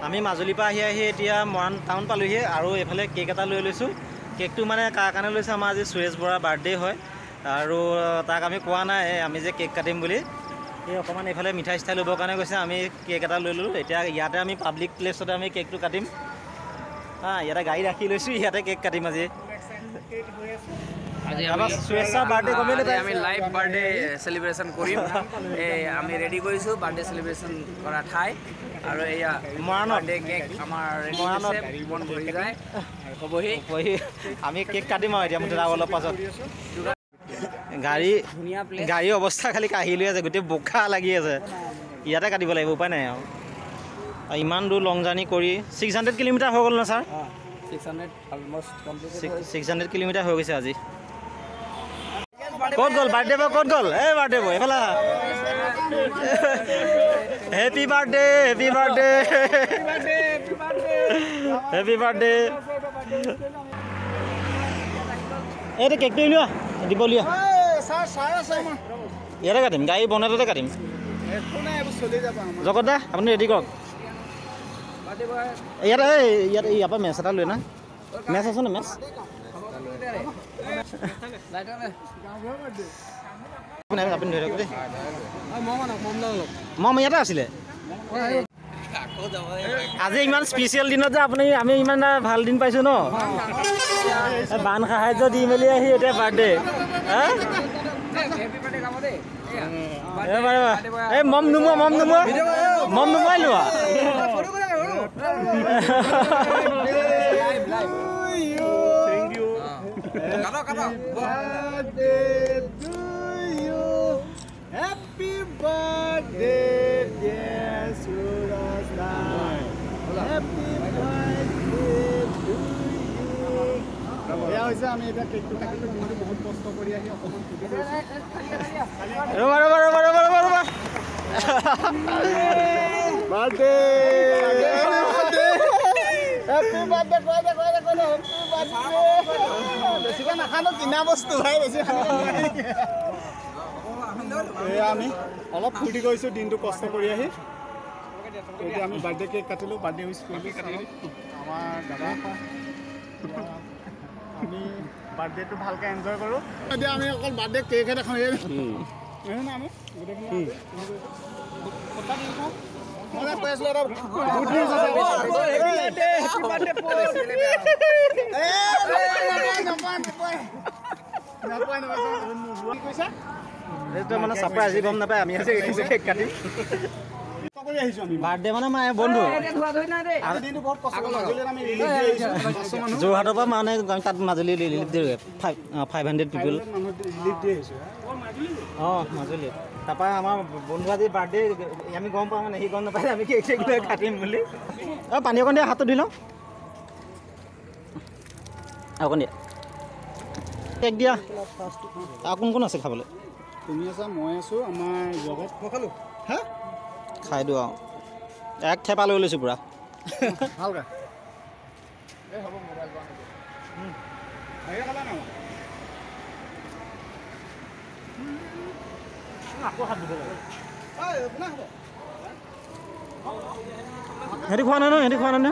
আমি মাজুলীৰ পৰা আহি এতিয়া মৰাণ টাউন পালোহি আৰু এইফালে কেক এটা লৈ লৈছোঁ। কেকটো মানে কাৰ কাৰণে লৈছোঁ, আমাৰ আজি সুৰেশ বৰাৰ বাৰ্থডে হয় আৰু তাক আমি কোৱা নাই আমি যে কেক কাটিম বুলি। এই অকণমান এইফালে মিঠাই চিঠাই ল'বৰ কাৰণে গৈছে, আমি কেক এটা লৈ ল'লোঁ। এতিয়া ইয়াতে আমি পাব্লিক প্লেচতে আমি কেকটো কাটিম। ইয়াতে গাড়ী ৰাখি লৈছোঁ, ইয়াতে কেক কাটিম আজি। আমি লাইভ বাৰ্থডে সেলিব্ৰেশন কৰিম। আমি ৰেডি কৰিছোঁ বাৰ্থডে সেলিব্ৰেশন কৰা ঠাই আৰু এয়া বাৰ্থডে কেক আমাৰ ৰেডি হৈছে, মন ভৰি যায় হ'বহি। আমি কেক কাটিম আৰু এতিয়া মুঠতে অলপ পাছত। গাড়ী অৱস্থা খালি কাঢ়ি লৈ আছে, গোটেই বোকা লাগি আছে। ইয়াতে কাটিব লাগিব, উপায় নাই আৰু। ইমান দূৰ লং জাৰ্ণি কৰি 600 কিলোমিটাৰ হৈ গ'ল ন ছাৰ? 600 কিলোমিটাৰ হৈ গৈছে আজি। ক'ত গ'ল বাৰ্থডে বয়, ক'ত গ'ল? এই বাৰ্থডে বয় এইফালে happy birthday, happy birthday, happy birthday. এইটো কেকটো লোৱা, দিব লিয়া। ইয়াতে কাটিম, গাড়ী বনাওঁতে কাটিম। জগত দা আপুনি ৰেডি কৰক। ইয়াতে ইয়াৰ পৰা মেচ এটা লৈ না, মেচ আছে নে? মেচ আপুনি ধৰি দেই। মম ইয়াতে আছিলে আজি। ইমান স্পেচিয়েল দিনত যে আমি ইমান ভাল দিন পাইছোঁ ন। বান সাহায্য দি মেলি আহি এতিয়া বাৰ্থডে। এই মম নুমুৱাই লোৱা। Happy birthday, dear Surasda. Happy birthday to you. Ya hoise ami eta cake to kaটিলো, কিন্তু বহুত কষ্ট কৰি আহি অকমান ফুটি গৈছে। ৰবা বাৰ্থডে Happy birthday বেছিকৈ নাখানো, কিনা বস্তু ভাই, বেছি খাব নোৱাৰি। আমি অলপ ফূৰ্তি কৰিছোঁ দিনটো কষ্ট কৰি আহি। এতিয়া আমি বাৰ্থডে কেক কাটিলোঁ, বাৰ্থডে উইচ কৰিলোঁ আমাৰ দাদা। আমি বাৰ্থডেটো ভালকৈ এনজয় কৰোঁ। এতিয়া আমি অকল বাৰ্থডে কেকহে দেখাওঁ। আমি মই কৈ আছিলোঁ এটা গুড নিউজ আছে। এইটো মানে ছাৰপ্ৰাইজ, গম নাপায় আমি আজি কেক কাটিম। বাৰ্থডে মানে বন্ধু যোৰহাটৰ পৰা মানে তাত মাজুলী ৰিলিফ দিয়ে 500 পিপল। মাজুলী তাৰপৰা আমাৰ বন্ধু আজি বাৰ্থডে আমি গম পাওঁ, মানে সি গম নাপায় আমি কেক চেক লৈ কাটিম বুলি। পানী অকণ দিয়া, হাতটো ধুই লওঁ। অকণ দিয়া, কেক দিয়া। কোন কোন আছে খাবলৈ? তুমি আছা, মই আছোঁ, আমাৰ জগত। মই খালোঁ। হা খাই দিওঁ আৰু এক থেপা লৈ লৈছোঁ পূৰা ভালকৈ। এই হ'ব মোবাইল আকৌ হাত ধুব লাগে। সিহঁতি খোৱা নাই ন?